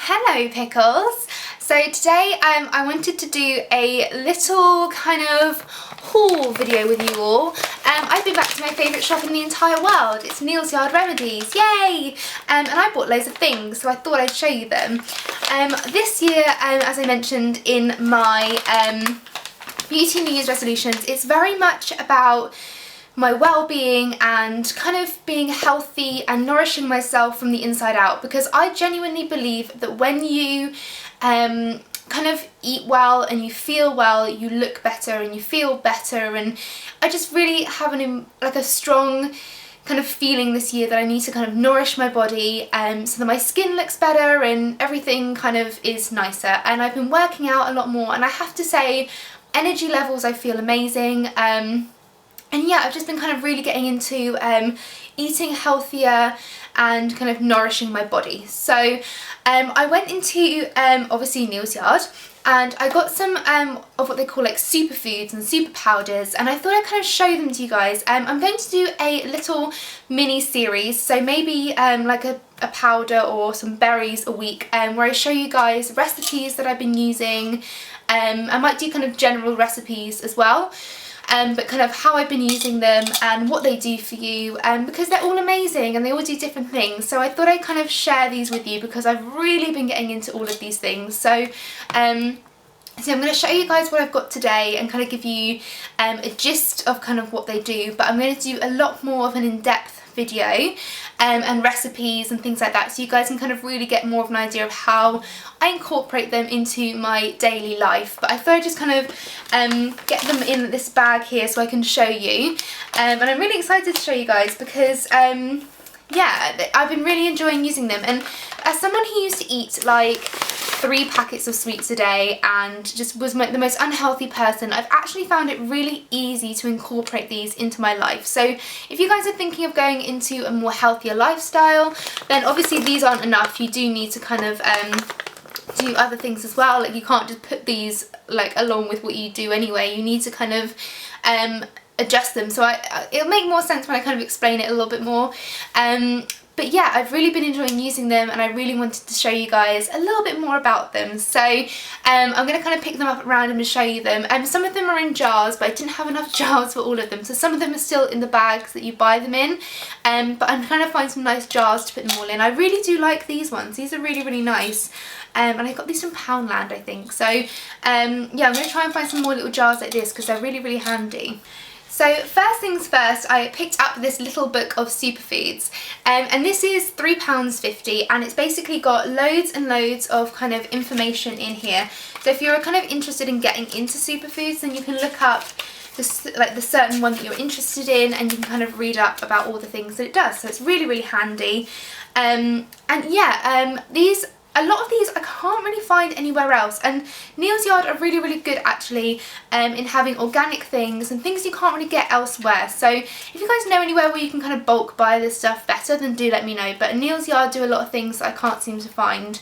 Hello Pickles! So today I wanted to do a little kind of haul video with you all. I've been back to my favourite shop in the entire world. It's Neil's Yard Remedies, yay! And I bought loads of things, so I thought I'd show you them. This year, as I mentioned in my Beauty New Year's resolutions, it's very much about my well-being and kind of being healthy and nourishing myself from the inside out, because I genuinely believe that when you kind of eat well and you feel well, you look better and you feel better. And I just really have a strong kind of feeling this year that I need to kind of nourish my body so that my skin looks better and everything kind of is nicer. And I've been working out a lot more, and I have to say, energy levels, I feel amazing. And yeah, I've just been kind of really getting into eating healthier and kind of nourishing my body. So I went into obviously Neil's Yard, and I got some of what they call like superfoods and super powders, and I thought I'd kind of show them to you guys. I'm going to do a little mini series, so maybe like a powder or some berries a week, where I show you guys recipes that I've been using. I might do kind of general recipes as well. But kind of how I've been using them and what they do for you, because they're all amazing and they all do different things. So I thought I'd kind of share these with you because I've really been getting into all of these things. So I'm going to show you guys what I've got today and kind of give you a gist of kind of what they do, but I'm going to do a lot more of an in-depth video and recipes and things like that, so you guys can kind of really get more of an idea of how I incorporate them into my daily life. But I thought I'd just kind of get them in this bag here so I can show you, and I'm really excited to show you guys because yeah, I've been really enjoying using them. And as someone who used to eat like 3 packets of sweets a day and just was the most unhealthy person, I've actually found it really easy to incorporate these into my life. So if you guys are thinking of going into a more healthier lifestyle, then obviously these aren't enough. You do need to kind of do other things as well. Like, you can't just put these like along with what you do anyway. You need to kind of adjust them. So it'll make more sense when I kind of explain it a little bit more. But yeah, I've really been enjoying using them, and I really wanted to show you guys a little bit more about them. So I'm going to kind of pick them up at random and show you them. Some of them are in jars, but I didn't have enough jars for all of them. So some of them are still in the bags that you buy them in. But I'm trying to find some nice jars to put them all in. I really do like these ones. These are really, really nice. And I got these from Poundland, I think. So yeah, I'm going to try and find some more little jars like this because they're really, really handy. So first things first, I picked up this little book of superfoods, and this is £3.50, and it's basically got loads and loads of kind of information in here. So if you're kind of interested in getting into superfoods, then you can look up the certain one that you're interested in, and you can kind of read up about all the things that it does. So it's really, really handy. And yeah, a lot of these I can't really find anywhere else, and Neil's Yard are really, really good actually in having organic things and things you can't really get elsewhere. So if you guys know anywhere where you can kind of bulk buy this stuff better, then do let me know. But Neil's Yard do a lot of things that I can't seem to find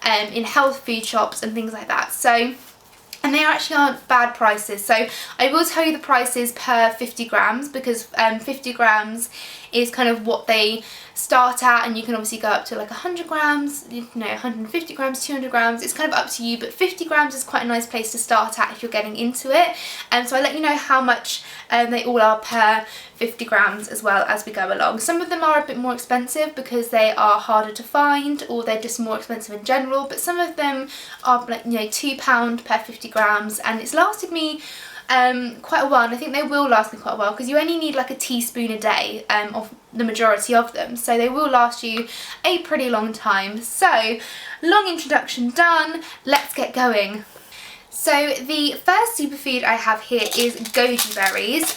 in health food shops and things like that. So, and they actually aren't bad prices. So I will tell you the prices per 50 grams, because 50 grams is kind of what they start at, and you can obviously go up to like 100 grams, you know, 150 grams, 200 grams, it's kind of up to you, but 50 grams is quite a nice place to start at if you're getting into it. So I let you know how much they all are per 50 grams as well as we go along. Some of them are a bit more expensive because they are harder to find, or they're just more expensive in general, but some of them are like, you know, £2 per 50 grams, and it's lasted me quite a while, and I think they will last me quite a while because you only need like a teaspoon a day of the majority of them, so they will last you a pretty long time. So long introduction done, let's get going. So the first superfood I have here is Goji Berries.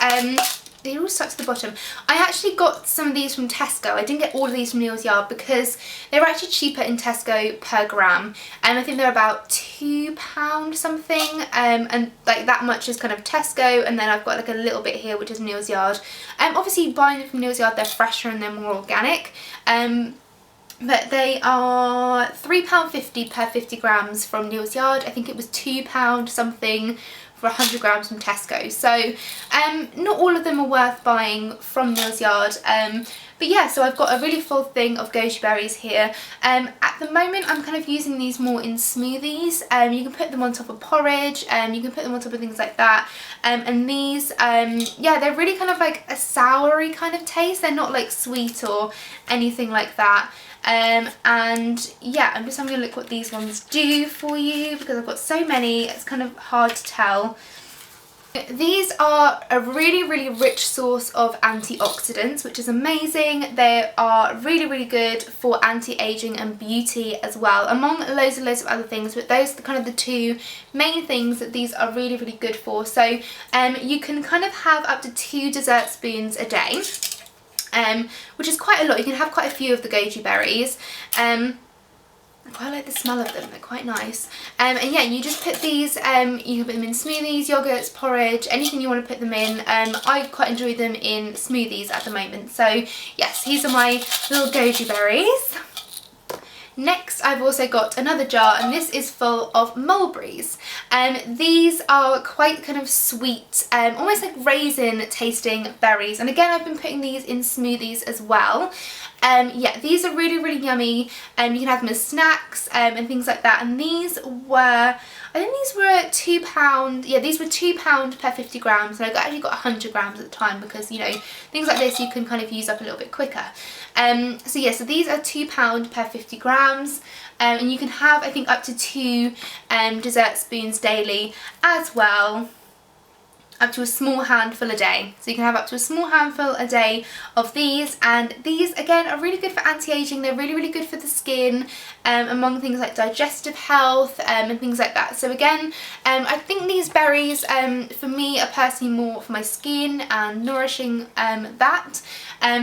They all stuck to the bottom. I actually got some of these from Tesco. I didn't get all of these from Neil's Yard because they were actually cheaper in Tesco per gram, and I think they're about £2 something, and like that much is kind of Tesco, and then I've got like a little bit here which is Neil's Yard. Obviously buying them from Neil's Yard, they're fresher and they're more organic, but they are £3.50 per 50 grams from Neil's Yard. I think it was £2 something for 100 grams from Tesco. So not all of them are worth buying from Neil's Yard. But yeah, so I've got a really full thing of goji berries here. At the moment I'm kind of using these more in smoothies. You can put them on top of porridge, you can put them on top of things like that. And these, yeah, they're really kind of like a soury kind of taste. They're not like sweet or anything like that. And yeah, I'm just having a look what these ones do for you because I've got so many, it's kind of hard to tell. These are a really, really rich source of antioxidants, which is amazing. They are really, really good for anti-aging and beauty as well, among loads and loads of other things, but those are kind of the two main things that these are really, really good for. So you can kind of have up to 2 dessert spoons a day, which is quite a lot. You can have quite a few of the goji berries. I quite like the smell of them, they're quite nice. And yeah, you just put these, you can put them in smoothies, yogurts, porridge, anything you want to put them in. I quite enjoy them in smoothies at the moment. So yes, these are my little goji berries. Next, I've also got another jar, and this is full of mulberries. These are quite kind of sweet, almost like raisin tasting berries. And again, I've been putting these in smoothies as well. Yeah, these are really, really yummy. You can have them as snacks and things like that. And these were, I think these were £2. Yeah, these were £2 per 50 grams. And I actually got 100 grams at the time because, you know, things like this you can kind of use up a little bit quicker. So yeah, so these are £2 per 50 grams. And you can have, I think, up to 2 dessert spoons daily as well. Up to a small handful a day. So you can have up to a small handful a day of these, and these again are really good for anti-aging. They're really, really good for the skin, among things like digestive health and things like that. So again, I think these berries for me are personally more for my skin and nourishing that.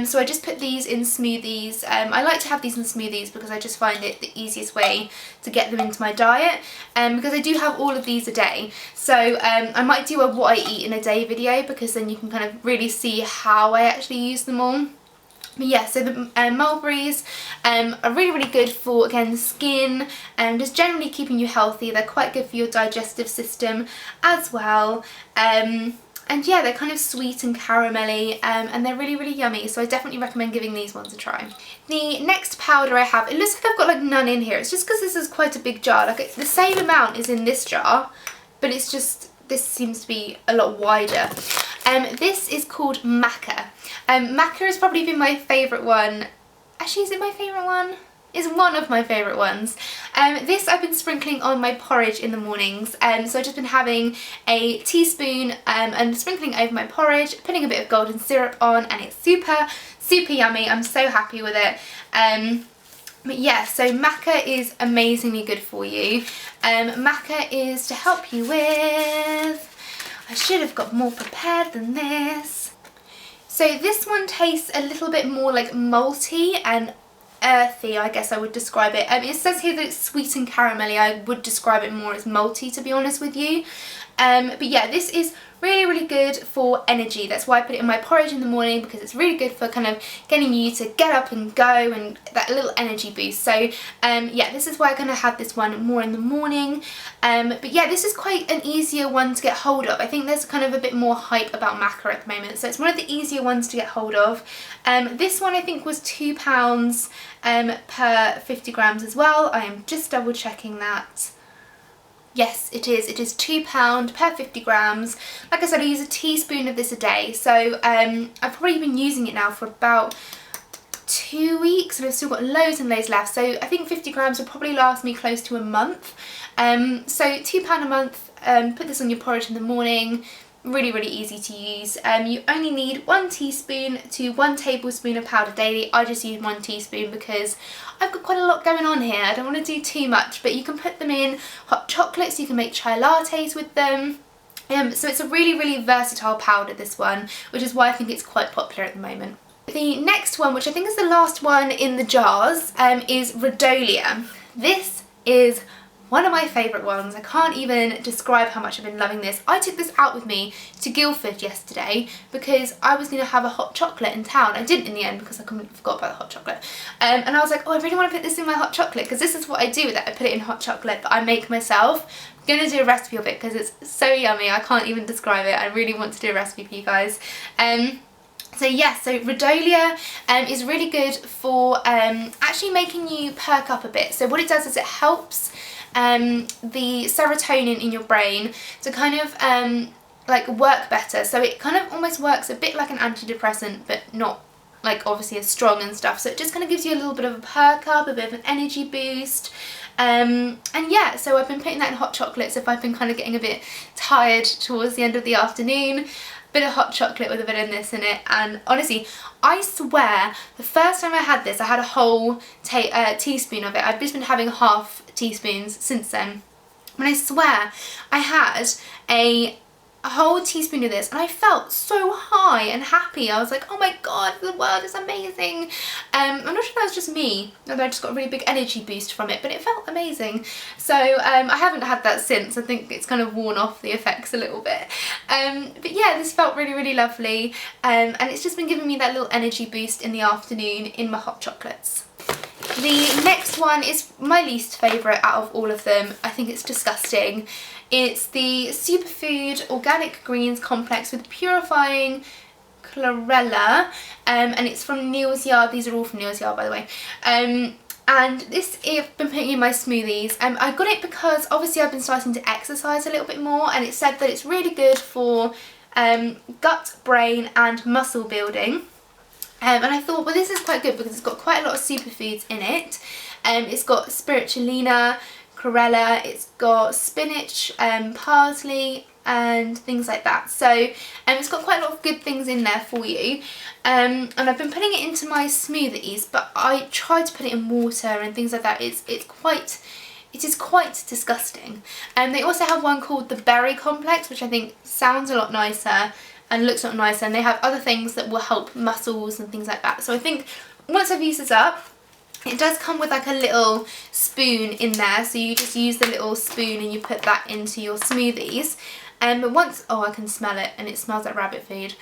So I just put these in smoothies. I like to have these in smoothies because I just find it the easiest way to get them into my diet, because I do have all of these a day. So I might do a what I eat in a day video, because then you can kind of really see how I actually use them all. But yeah, so the mulberries are really, really good for, again, skin and just generally keeping you healthy. They're quite good for your digestive system as well. And yeah, they're kind of sweet and caramelly, and they're really, really yummy. So I definitely recommend giving these ones a try. The next powder I have, it looks like I've got like none in here. It's just because this is quite a big jar. Like the same amount is in this jar, but it's just, this seems to be a lot wider. This is called Makka. Makka has probably been my favourite one. Actually, is it my favourite one? Is one of my favourite ones. This I've been sprinkling on my porridge in the mornings. So I've just been having a teaspoon and sprinkling over my porridge, putting a bit of golden syrup on, and it's super, super yummy. I'm so happy with it. But yeah, so Makka is amazingly good for you. Makka is to help you with, I should have got more prepared than this. So this one tastes a little bit more like malty and earthy, I guess I would describe it. It says here that it's sweet and caramelly. I would describe it more as malty, to be honest with you. But yeah, this is really, really good for energy. That's why I put it in my porridge in the morning, because it's really good for kind of getting you to get up and go and that little energy boost. So yeah, this is why I'm going to have this one more in the morning. But yeah, this is quite an easier one to get hold of. I think there's kind of a bit more hype about Makka at the moment, so it's one of the easier ones to get hold of. This one I think was £2 per 50 grams as well. I am just double checking that. Yes, it is. It is £2 per 50 grams. Like I said, I use a teaspoon of this a day. So I've probably been using it now for about 2 weeks, and I've still got loads and loads left. So I think 50 grams will probably last me close to a month. So £2 a month, put this on your porridge in the morning. Really, really easy to use. You only need 1 teaspoon to 1 tablespoon of powder daily. I just use 1 teaspoon because I've got quite a lot going on here. I don't want to do too much, but you can put them in hot chocolates, you can make chai lattes with them. So it's a really, really versatile powder, this one, which is why I think it's quite popular at the moment. The next one, which I think is the last one in the jars, is Rhodolia. This is one of my favourite ones. I can't even describe how much I've been loving this. I took this out with me to Guildford yesterday because I was going to have a hot chocolate in town. I didn't in the end because I completely forgot about the hot chocolate. And I was like, oh, I really want to put this in my hot chocolate because this is what I do with it. I put it in hot chocolate that I make myself. I'm going to do a recipe of it because it's so yummy. I can't even describe it. I really want to do a recipe for you guys. So yes, so Rhodolia is really good for actually making you perk up a bit. So what it does is it helps the serotonin in your brain to kind of like work better. So it kind of almost works a bit like an antidepressant, but not like obviously as strong and stuff. So it just kind of gives you a little bit of a perk up, a bit of an energy boost. And yeah, so I've been putting that in hot chocolates if I've been kind of getting a bit tired towards the end of the afternoon. Bit of hot chocolate with a bit of this in it, and honestly I swear the first time I had this I had a whole teaspoon of it. I've just been having half teaspoons since then, and I swear I had a whole teaspoon of this and I felt so high and happy. I was like, oh my god, the world is amazing. I'm not sure if that was just me, although I just got a really big energy boost from it, but it felt amazing. So I haven't had that since. I think it's kind of worn off the effects a little bit. But yeah, this felt really, really lovely, and it's just been giving me that little energy boost in the afternoon in my hot chocolates. The next one is my least favourite out of all of them. I think it's disgusting. It's the Superfood Organic Greens Complex with Purifying Chlorella, and it's from Neal's Yard. These are all from Neal's Yard, by the way. And this I've been putting in my smoothies. I got it because obviously I've been starting to exercise a little bit more, and it said that it's really good for gut, brain and muscle building. And I thought, well, this is quite good because it's got quite a lot of superfoods in it. It's got spirulina, chlorella, it's got spinach, parsley and things like that. So it's got quite a lot of good things in there for you. And I've been putting it into my smoothies, but I tried to put it in water and things like that. It is quite disgusting. And they also have one called the Berry Complex, which I think sounds a lot nicer and looks a lot nicer, and they have other things that will help muscles and things like that. So I think once I've used this up, it does come with like a little spoon in there, so you just use the little spoon and you put that into your smoothies. But once, oh, I can smell it and it smells like rabbit food.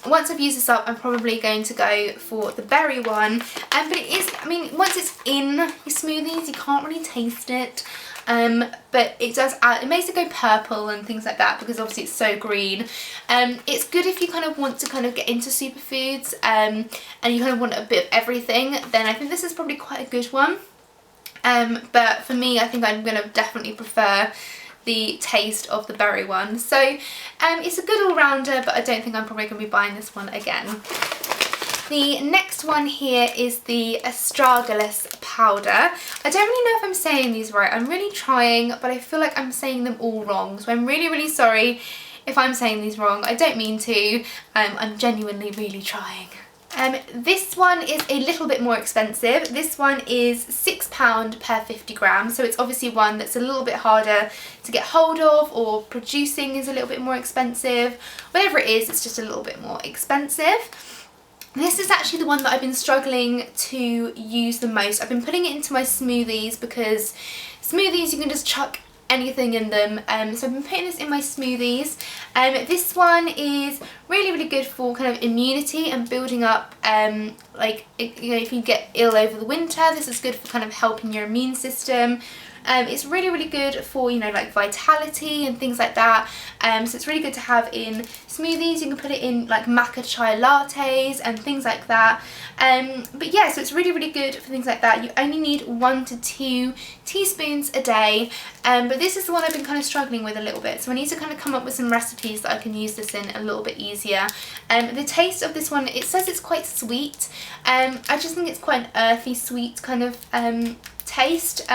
Once I've used this up, I'm probably going to go for the berry one. But it is, I mean, once it's in your smoothies, you can't really taste it. But it does add, it makes it go purple and things like that because obviously it's so green. It's good if you kind of want to kind of get into superfoods and you kind of want a bit of everything, then I think this is probably quite a good one. But for me, I think I'm going to definitely prefer the taste of the berry one. So it's a good all-rounder, but I don't think I'm probably going to be buying this one again. The next one here is the Astragalus Powder. I don't really know if I'm saying these right. I'm really trying, but I feel like I'm saying them all wrong. So I'm really, really sorry if I'm saying these wrong. I don't mean to. I'm genuinely really trying. This one is a little bit more expensive. This one is £6 per 50 grams. So it's obviously one that's a little bit harder to get hold of, or producing is a little bit more expensive. Whatever it is, it's just a little bit more expensive. This is actually the one that I've been struggling to use the most. I've been putting it into my smoothies because smoothies you can just chuck anything in them. So I've been putting this in my smoothies. This one is really, really good for kind of immunity and building up, like, you know, if you get ill over the winter, this is good for kind of helping your immune system. It's really, really good for, you know, like vitality and things like that. So it's really good to have in smoothies. You can put it in like Makka chai lattes and things like that. But yeah, so it's really, really good for things like that. You only need 1 to 2 teaspoons a day. But this is the one I've been kind of struggling with a little bit. So I need to kind of come up with some recipes that I can use this in a little bit easier. The taste of this one, it says it's quite sweet. I just think it's quite an earthy sweet kind of taste.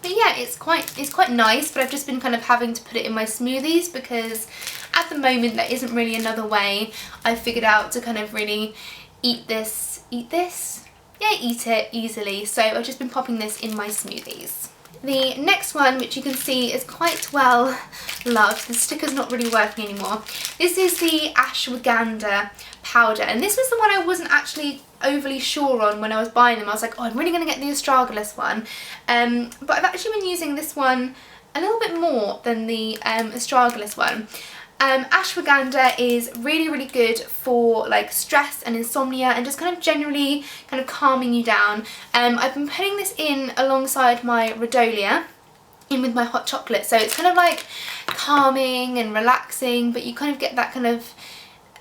But yeah, it's quite nice, but I've just been kind of having to put it in my smoothies because at the moment there isn't really another way I've figured out to kind of really eat this? Yeah, eat it easily. So I've just been popping this in my smoothies. The next one, which you can see is quite well loved, the sticker's not really working anymore. This is the Ashwaganda powder, and this was the one I wasn't actually overly sure on when I was buying them. I was like, oh, I'm really going to get the Astragalus one. But I've actually been using this one a little bit more than the Astragalus one. Ashwaganda is really, really good for like stress and insomnia and just kind of generally kind of calming you down. I've been putting this in alongside my Rhodolia in with my hot chocolate, so it's kind of like calming and relaxing, but you kind of get that kind of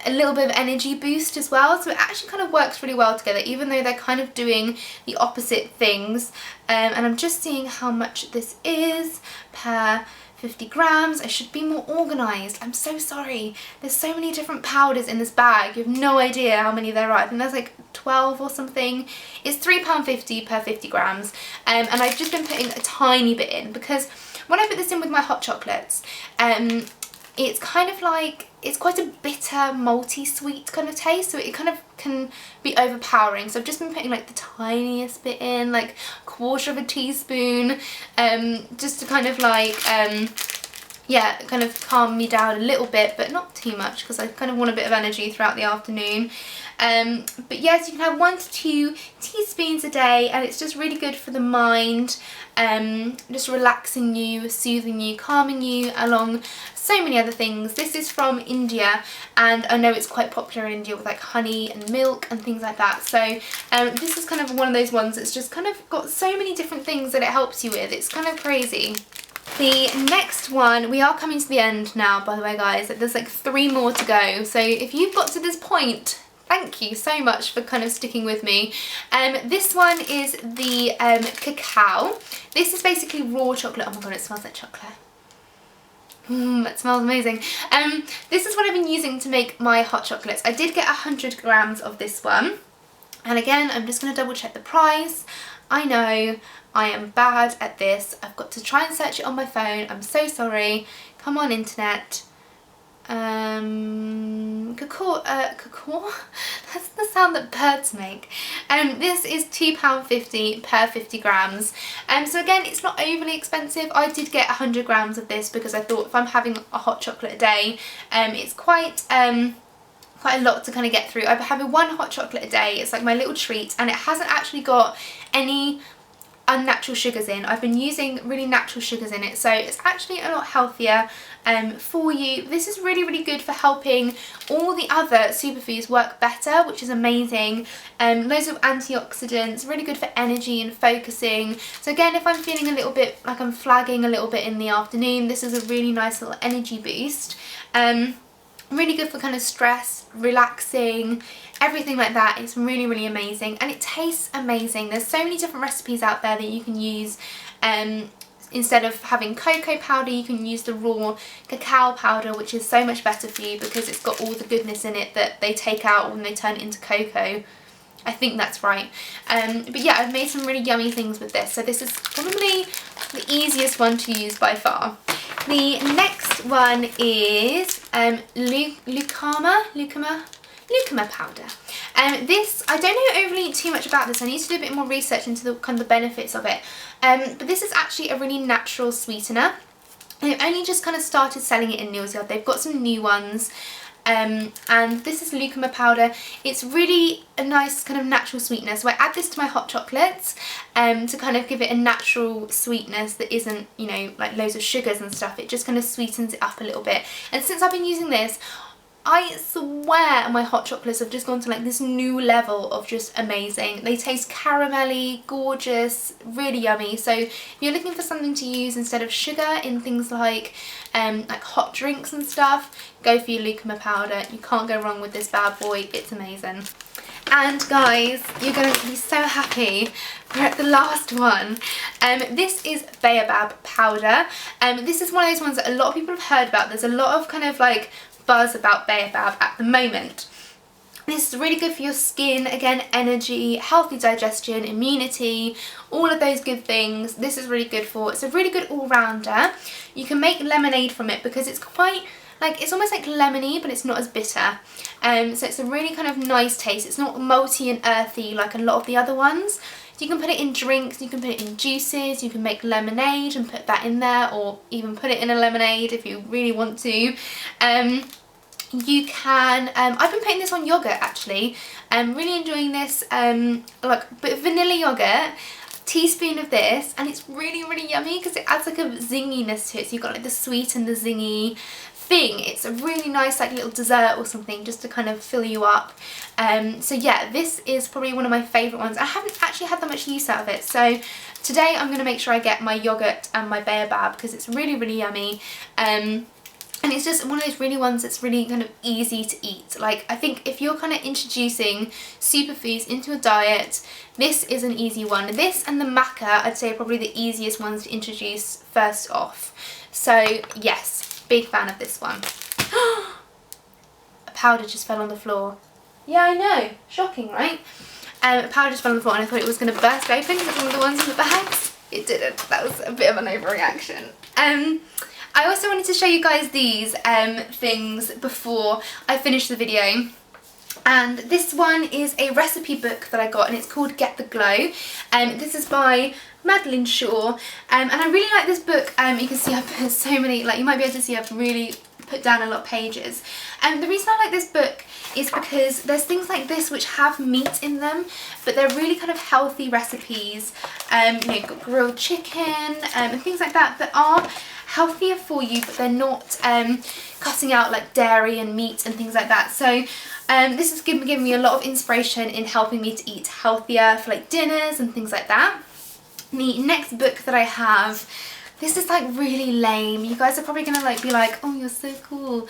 a little bit of energy boost as well, so it actually kind of works really well together, even though they're kind of doing the opposite things. And I'm just seeing how much this is per 50 grams. I should be more organised. I'm so sorry. There's so many different powders in this bag. You have no idea how many there are. I think there's like 12 or something. It's £3.50 per 50 grams. And I've just been putting a tiny bit in because when I put this in with my hot chocolates, it's kind of like, it's quite a bitter, malty, sweet kind of taste, so it kind of can be overpowering. So I've just been putting like the tiniest bit in, like a quarter of a teaspoon, just to kind of like, yeah, kind of calm me down a little bit, but not too much because I kind of want a bit of energy throughout the afternoon. But yes, you can have 1 to 2 teaspoons a day, and it's just really good for the mind, just relaxing you, soothing you, calming you along so many other things. This is from India, and I know it's quite popular in India with like honey and milk and things like that. So this is kind of one of those ones that's just kind of got so many different things that it helps you with. It's kind of crazy. The next one, we are coming to the end now, by the way, guys. There's like 3 more to go. So if you've got to this point, thank you so much for kind of sticking with me. This one is the Cacao. This is basically raw chocolate. Oh my god, it smells like chocolate. That smells amazing. This is what I've been using to make my hot chocolates. I did get 100 grams of this one. And again, I'm just going to double check the price. I know I am bad at this. I've got to try and search it on my phone. I'm so sorry. Come on, internet. Cacao, that's the sound that birds make. This is £2.50 per 50 grams. So again, it's not overly expensive. I did get 100 grams of this because I thought if I'm having a hot chocolate a day, it's quite a lot to kind of get through. I'm having 1 hot chocolate a day. It's like my little treat, and it hasn't actually got any unnatural sugars in. I've been using really natural sugars in it, so it's actually a lot healthier for you. This is really, really good for helping all the other superfoods work better, which is amazing. Loads of antioxidants, really good for energy and focusing. So again, if I'm feeling a little bit like I'm flagging a little bit in the afternoon, this is a really nice little energy boost. Really good for kind of stress, relaxing, everything like that. It's really, really amazing, and it tastes amazing. There's so many different recipes out there that you can use. Instead of having cocoa powder, you can use the raw cacao powder, which is so much better for you because it's got all the goodness in it that they take out when they turn it into cocoa. I think that's right. But yeah, I've made some really yummy things with this. So this is probably the easiest one to use by far. The next one is lucama powder. This, I don't know overly too much about this. I need to do a bit more research into the kind of the benefits of it. But this is actually a really natural sweetener. They've only just kind of started selling it in Neal's Yard. They've got some new ones. And this is lucama powder. It's really a nice kind of natural sweetness. So I add this to my hot chocolates to kind of give it a natural sweetness that isn't, you know, like loads of sugars and stuff. It just kind of sweetens it up a little bit. And since I've been using this, I swear my hot chocolates have just gone to like this new level of just amazing. They taste caramelly, gorgeous, really yummy. So if you're looking for something to use instead of sugar in things like hot drinks and stuff, go for your lucama powder. You can't go wrong with this bad boy. It's amazing. And guys, you're going to be so happy. We're at the last one. This is Fea Bob Powder. This is one of those ones that a lot of people have heard about. There's a lot of kind of like buzz about Fea Bob at the moment. This is really good for your skin, again, energy, healthy digestion, immunity, all of those good things. This is really good for. It's a really good all-rounder. You can make lemonade from it because it's quite like, it's almost like lemony, but it's not as bitter. So it's a really kind of nice taste. It's not malty and earthy like a lot of the other ones. You can put it in drinks, you can put it in juices, you can make lemonade and put that in there, or even put it in a lemonade if you really want to. you can, I've been putting this on yogurt actually. I'm really enjoying this, like a bit of vanilla yogurt, teaspoon of this, and it's really yummy because it adds like a zinginess to it. So you've got like the sweet and the zingy thing. It's a really nice like little dessert or something just to kind of fill you up. So yeah, this is probably one of my favourite ones. I haven't actually had that much use out of it, so today I'm going to make sure I get my yogurt and my Fea Bob because it's really yummy. And it's just one of those really ones that's really kind of easy to eat. Like, I think if you're kind of introducing superfoods into a diet, this is an easy one. This and the Makka, I'd say, are probably the easiest ones to introduce first off. So yes, big fan of this one. A powder just fell on the floor. Yeah, I know. Shocking, right? A powder just fell on the floor and I thought it was going to burst open like one of the ones in the bags. It didn't. That was a bit of an overreaction. I also wanted to show you guys these things before I finish the video. And this one is a recipe book that I got and it's called Get the Glow. This is by Madeline Shaw. And I really like this book. You can see I've put so many, like you might be able to see I've really put down a lot of pages. And the reason I like this book is because there's things like this which have meat in them, but they're really kind of healthy recipes. You know, you've got grilled chicken and things like that that are healthier for you, but they're not cutting out like dairy and meat and things like that. So this has given me a lot of inspiration in helping me to eat healthier for like dinners and things like that. The next book that I have, this is like really lame. You guys are probably gonna like be like, oh, you're so cool.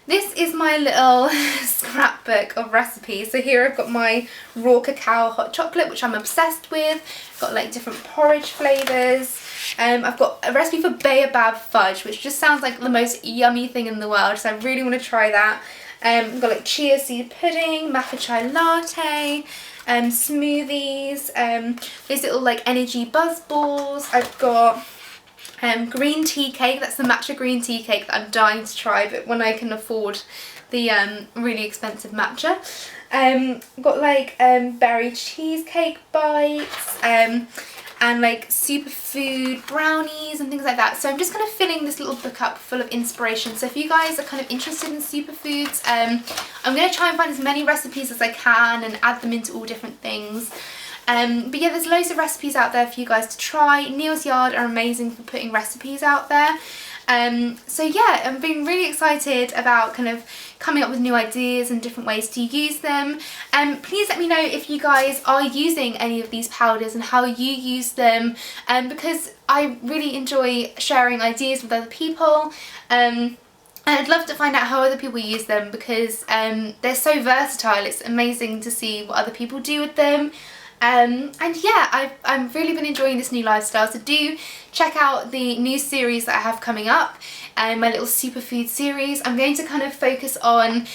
This is my little scrapbook of recipes. So here I've got my raw cacao hot chocolate, which I'm obsessed with. Got like different porridge flavours. I've got a recipe for Fea Bob fudge, which just sounds like the most yummy thing in the world, so I really want to try that. I've got like chia seed pudding, matcha chai latte, smoothies, these little like energy buzz balls. I've got green tea cake. That's the matcha green tea cake that I'm dying to try, but when I can afford the really expensive matcha. Got like berry cheesecake bites, and like superfood brownies and things like that. So I'm just kind of filling this little book up full of inspiration. So if you guys are kind of interested in superfoods, I'm going to try and find as many recipes as I can and add them into all different things. But yeah, there's loads of recipes out there for you guys to try. Neil's Yard are amazing for putting recipes out there. So yeah, I'm being really excited about kind of coming up with new ideas and different ways to use them. Please let me know if you guys are using any of these powders and how you use them, because I really enjoy sharing ideas with other people. And I'd love to find out how other people use them because they're so versatile. It's amazing to see what other people do with them. And yeah, I've really been enjoying this new lifestyle, so do check out the new series that I have coming up, my little superfood series. I'm going to kind of focus on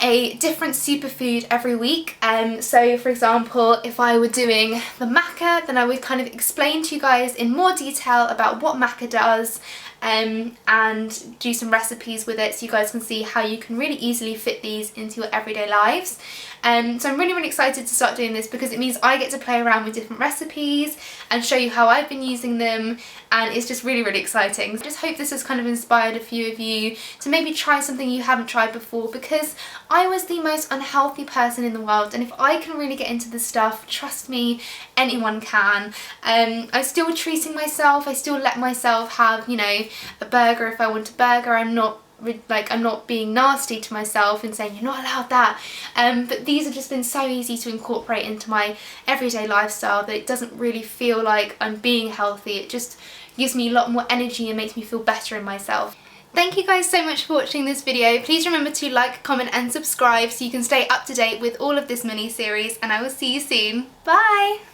a different superfood every week. So for example, if I were doing the Makka, then I would kind of explain to you guys in more detail about what Makka does, and do some recipes with it so you guys can see how you can really easily fit these into your everyday lives. So I'm really excited to start doing this because it means I get to play around with different recipes and show you how I've been using them, and it's just really exciting. So I just hope this has kind of inspired a few of you to maybe try something you haven't tried before, because I was the most unhealthy person in the world, and if I can really get into this stuff, trust me, anyone can. I'm still treating myself, I still let myself have, you know, a burger if I want a burger. I'm not being nasty to myself and saying you're not allowed that, but these have just been so easy to incorporate into my everyday lifestyle that it doesn't really feel like I'm being healthy. It just gives me a lot more energy and makes me feel better in myself. Thank you guys so much for watching this video. Please remember to like, comment and subscribe so you can stay up to date with all of this mini series, and I will see you soon. Bye!